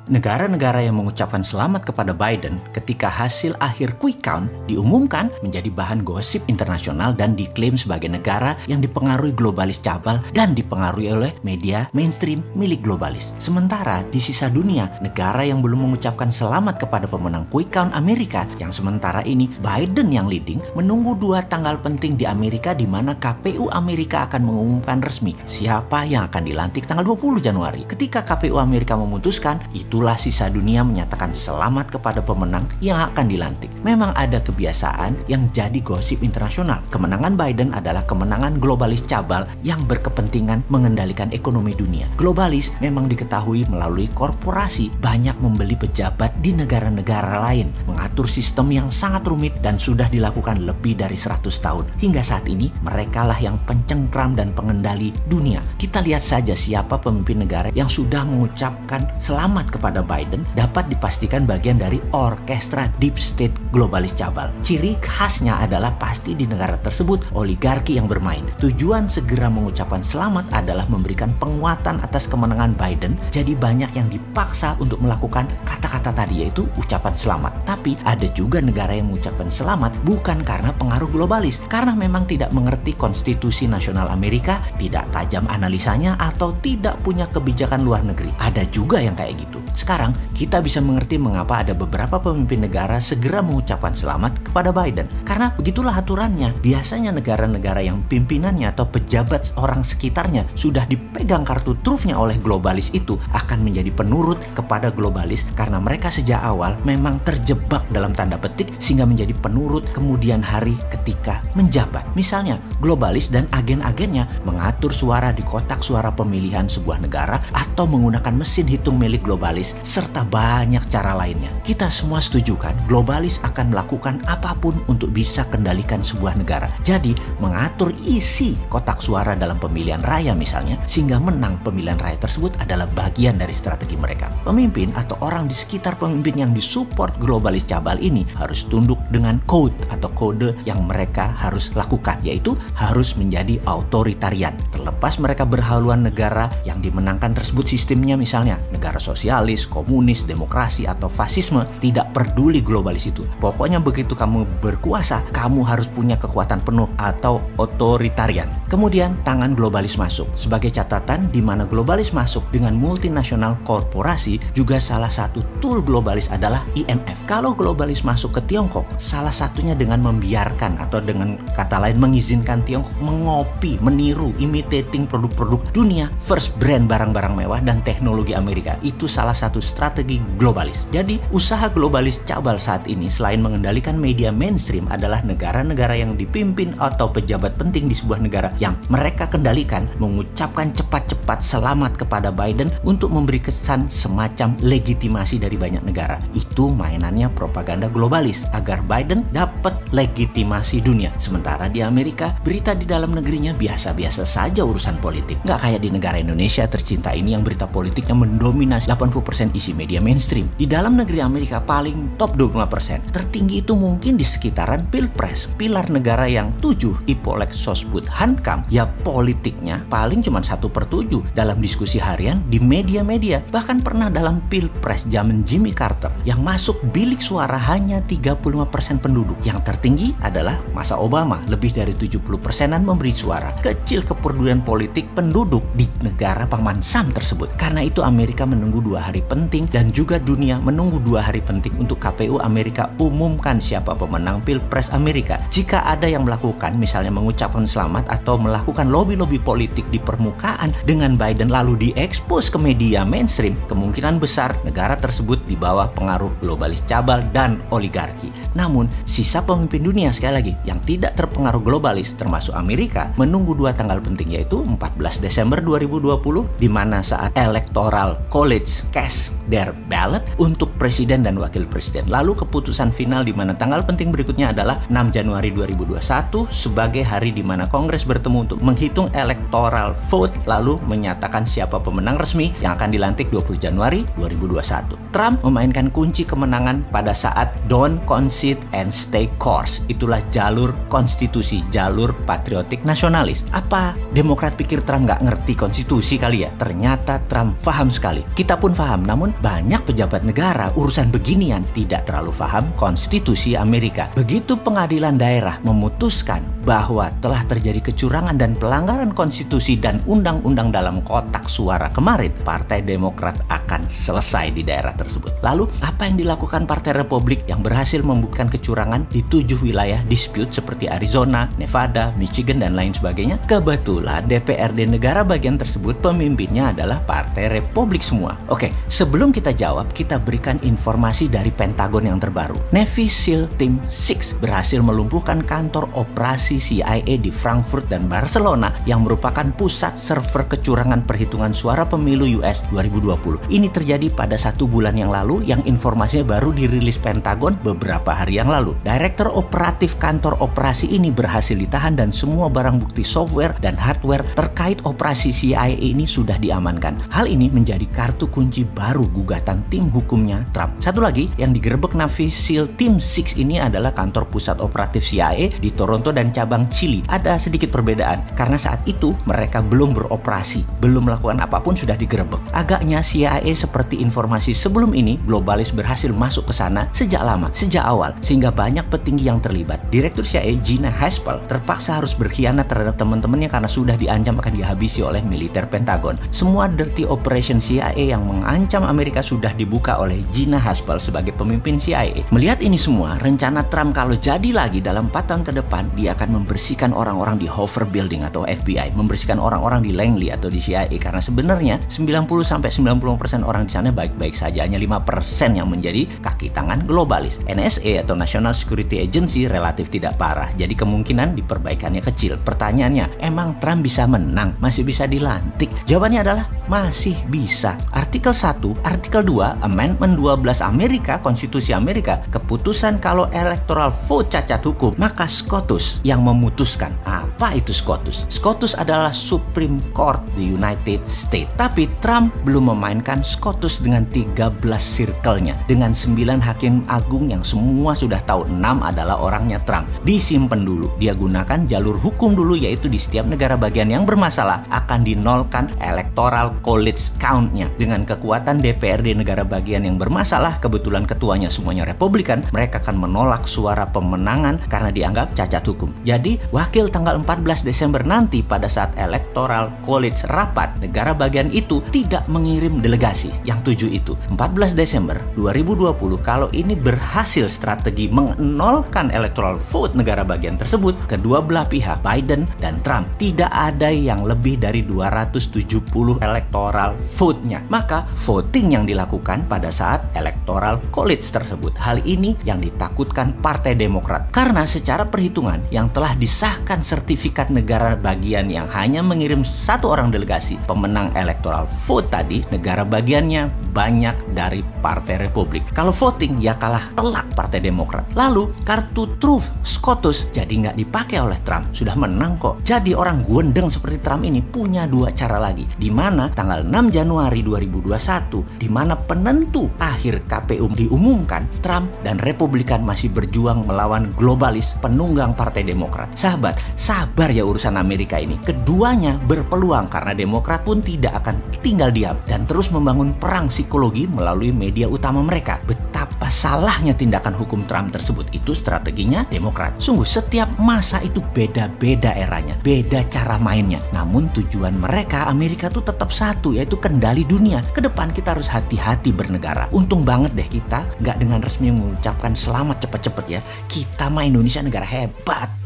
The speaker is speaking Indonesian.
Negara-negara yang mengucapkan selamat kepada Biden ketika hasil akhir quick count diumumkan menjadi bahan gosip internasional dan diklaim sebagai negara yang dipengaruhi globalis cabal dan dipengaruhi oleh media mainstream milik globalis. Sementara di sisa dunia, negara yang belum mengucapkan selamat kepada pemenang quick count Amerika yang sementara ini Biden yang leading menunggu 2 tanggal penting di Amerika di mana KPU Amerika akan mengumumkan resmi siapa yang akan dilantik tanggal 20 Januari. Ketika KPU Amerika memutuskan, itulah sisa dunia menyatakan selamat kepada pemenang yang akan dilantik. Memang ada kebiasaan yang jadi gosip internasional. Kemenangan Biden adalah kemenangan globalis cabal yang berkepentingan mengendalikan ekonomi dunia. Globalis memang diketahui melalui korporasi banyak membeli pejabat di negara-negara lain, mengatur sistem yang sangat rumit dan sudah dilakukan lebih dari 100 tahun. Hingga saat ini, merekalah yang pencengkram dan pengendali dunia. Kita lihat saja siapa pemimpin negara yang sudah mengucapkan selamat kepada Biden dapat dipastikan bagian dari orkestra deep state globalis cabal. Ciri khasnya adalah pasti di negara tersebut oligarki yang bermain. Tujuan segera mengucapkan selamat adalah memberikan penguatan atas kemenangan Biden, jadi banyak yang dipaksa untuk melakukan kata-kata tadi yaitu ucapan selamat. Tapi ada juga negara yang mengucapkan selamat bukan karena pengaruh globalis, karena memang tidak mengerti konstitusi nasional Amerika, tidak tajam analisanya, atau tidak punya kebijakan luar negeri. Ada juga yang kayak gitu. Sekarang kita bisa mengerti mengapa ada beberapa pemimpin negara segera mengucapkan selamat kepada Biden. Karena begitulah aturannya. Biasanya negara-negara yang pimpinannya atau pejabat orang sekitarnya sudah dipegang kartu trufnya oleh globalis itu akan menjadi penurut kepada globalis karena mereka sejak awal memang terjebak dalam tanda petik sehingga menjadi penurut kemudian hari ketika menjabat. Misalnya, globalis dan agen-agennya mengatur suara di kotak suara pemilihan sebuah negara atau menggunakan mesin hitung milik globalis serta banyak cara lainnya. Kita semua setuju kan, globalis akan melakukan apapun untuk bisa kendalikan sebuah negara. Jadi, mengatur isi kotak suara dalam pemilihan raya misalnya, sehingga menang pemilihan raya tersebut adalah bagian dari strategi mereka. Pemimpin atau orang di sekitar pemimpin yang disupport globalis cabal ini harus tunduk dengan code atau kode yang mereka harus lakukan, yaitu harus menjadi authoritarian. Terlepas mereka berhaluan negara yang dimenangkan tersebut sistemnya misalnya negara sosialis, komunis, demokrasi, atau fasisme, tidak peduli globalis itu. Pokoknya begitu kamu berkuasa, kamu harus punya kekuatan penuh atau otoritarian. Kemudian tangan globalis masuk. Sebagai catatan, di mana globalis masuk dengan multinasional korporasi, juga salah satu tool globalis adalah IMF. Kalau globalis masuk ke Tiongkok, salah satunya dengan membiarkan atau dengan kata lain mengizinkan Tiongkok mengopi, meniru, imitating produk-produk dunia, first brand barang-barang mewah dan teknologi Amerika. Itu salah satu strategi globalis. Jadi, usaha globalis cabal saat ini selain mengendalikan media mainstream adalah negara-negara yang dipimpin atau pejabat penting di sebuah negara yang mereka kendalikan mengucapkan cepat-cepat selamat kepada Biden untuk memberi kesan semacam legitimasi dari banyak negara. Itu mainannya propaganda globalis agar Biden dapat legitimasi dunia. Sementara di Amerika, berita di dalam negerinya biasa-biasa saja urusan politik. Nggak kayak di negara Indonesia tercinta ini yang berita politiknya mendominasi 80% isi media mainstream. Di dalam negeri Amerika paling top 25%. Tertinggi itu mungkin di sekitaran Pilpres, pilar negara yang 7 Ipolek Sosbud Hankam, ya politiknya paling cuma 1/7 dalam diskusi harian di media-media. Bahkan pernah dalam Pilpres zaman Jimmy Carter yang masuk bilik suara hanya 35% penduduk. Yang tertinggi adalah masa Obama, lebih dari 70%-an memberi suara. Kecil kepedulian politik penduduk di negara paman Sam tersebut. Karena itu Amerika menunggu 2 hari penting dan juga dunia menunggu 2 hari penting untuk KPU Amerika umumkan siapa pemenang Pilpres Amerika. Jika ada yang melakukan misalnya mengucapkan selamat atau melakukan lobby-lobby politik di permukaan dengan Biden lalu diekspos ke media mainstream, kemungkinan besar negara tersebut di bawah pengaruh globalis cabal dan oligarki. Namun, sisa pemimpin dunia sekali lagi yang tidak terpengaruh globalis termasuk Amerika menunggu 2 tanggal penting yaitu 14 Desember 2020 di mana saat Electoral College cast their ballot untuk presiden dan wakil presiden. Lalu keputusan final di mana tanggal penting berikutnya adalah 6 Januari 2021 sebagai hari di mana Kongres bertemu untuk menghitung electoral vote lalu menyatakan siapa pemenang resmi yang akan dilantik 20 Januari 2021. Trump memainkan kunci kemenangan pada saat don't concede and stay course. Itulah jalur konstitusi, jalur patriotik nasionalis. Apa Demokrat pikir Trump nggak ngerti konstitusi kali ya? Ternyata Trump paham sekali. Kita pun paham paham, namun banyak pejabat negara urusan beginian tidak terlalu paham konstitusi Amerika. Begitu pengadilan daerah memutuskan bahwa telah terjadi kecurangan dan pelanggaran konstitusi dan undang-undang dalam kotak suara kemarin, Partai Demokrat akan selesai di daerah tersebut. Lalu, apa yang dilakukan Partai Republik yang berhasil membuktikan kecurangan di 7 wilayah dispute seperti Arizona, Nevada, Michigan, dan lain sebagainya? Kebetulan DPRD negara bagian tersebut pemimpinnya adalah Partai Republik semua. Oke, sebelum kita jawab, kita berikan informasi dari Pentagon yang terbaru. Navy SEAL Team 6 berhasil melumpuhkan kantor operasi CIA di Frankfurt dan Barcelona yang merupakan pusat server kecurangan perhitungan suara pemilu US 2020. Ini terjadi pada 1 bulan yang lalu, yang informasinya baru dirilis Pentagon beberapa hari yang lalu. Direktur operatif kantor operasi ini berhasil ditahan dan semua barang bukti software dan hardware terkait operasi CIA ini sudah diamankan. Hal ini menjadi kartu kunci baru gugatan tim hukumnya Trump. Satu lagi yang digerebek Navy SEAL Team 6 ini adalah kantor pusat operatif CIA di Toronto dan cabang Chile. Ada sedikit perbedaan karena saat itu mereka belum beroperasi, belum melakukan apapun sudah digerebek. Agaknya CIA seperti informasi sebelum ini, globalis berhasil masuk ke sana sejak lama, sejak awal, sehingga banyak petinggi yang terlibat. Direktur CIA Gina Haspel terpaksa harus berkhianat terhadap teman-temannya karena sudah diancam akan dihabisi oleh militer Pentagon. Semua dirty operation CIA yang mengancam Amerika sudah dibuka oleh Gina Haspel sebagai pemimpin CIA. Melihat ini semua, rencana Trump kalau jadi lagi dalam 4 tahun ke depan, dia akan membersihkan orang-orang di Hoover Building atau FBI, membersihkan orang-orang di Langley atau di CIA, karena sebenarnya 90-90% orang di sana baik-baik saja, hanya 5% yang menjadi kaki tangan globalis. NSA atau National Security Agency relatif tidak parah, jadi kemungkinan diperbaikannya kecil. Pertanyaannya, emang Trump bisa menang? Masih bisa dilantik? Jawabannya adalah masih bisa. Artikel 1, Artikel 2, Amendment 12 Amerika, Konstitusi Amerika, keputusan kalau electoral vote cacat hukum, maka SCOTUS yang memutuskan. Apa itu SCOTUS? SCOTUS adalah Supreme Court di United States. Tapi Trump belum memainkan SCOTUS dengan 13 circle-nya, dengan 9 hakim agung yang semua sudah tahu 6 adalah orangnya Trump. Disimpan dulu, dia gunakan jalur hukum dulu, yaitu di setiap negara bagian yang bermasalah akan dinolkan electoral college count-nya. Dengan kekuatan DPRD negara bagian yang bermasalah, kebetulan ketuanya semuanya Republikan, mereka akan menolak suara pemenangan karena dianggap cacat hukum. Jadi wakil tanggal 14 Desember nanti pada saat electoral college rapat, negara bagian itu tidak mengirim delegasi yang 7 itu. 14 Desember 2020, kalau ini berhasil strategi menolkan electoral vote negara bagian tersebut, kedua belah pihak Biden dan Trump tidak ada yang lebih dari 270 electoral vote-nya. Maka voting yang dilakukan pada saat electoral college tersebut. Hal ini yang ditakutkan Partai Demokrat karena secara perhitungan yang telah disahkan sertifikat negara bagian yang hanya mengirim 1 orang delegasi pemenang electoral vote tadi, negara bagiannya banyak dari Partai Republik. Kalau voting ya kalah telak Partai Demokrat. Lalu kartu truth SCOTUS jadi nggak dipakai oleh Trump, sudah menang kok. Jadi orang gondeng seperti Trump ini punya 2 cara lagi, di mana tanggal 6 Januari 2021, di mana penentu akhir KPU diumumkan, Trump dan Republikan masih berjuang melawan globalis penunggang Partai Demokrat. Sahabat, sabar ya urusan Amerika ini. Keduanya berpeluang karena Demokrat pun tidak akan tinggal diam dan terus membangun perang psikologi melalui media utama mereka. Betapa salahnya tindakan hukum Trump tersebut, itu strateginya Demokrat. Sungguh setiap masa itu beda-beda eranya, beda cara mainnya. Namun tujuan mereka Amerika tuh tetap satu, yaitu kendali dunia. Kedepan kita harus hati-hati bernegara. Untung banget deh kita nggak dengan resmi mengucapkan selamat cepet-cepet ya. Kita mah Indonesia negara hebat.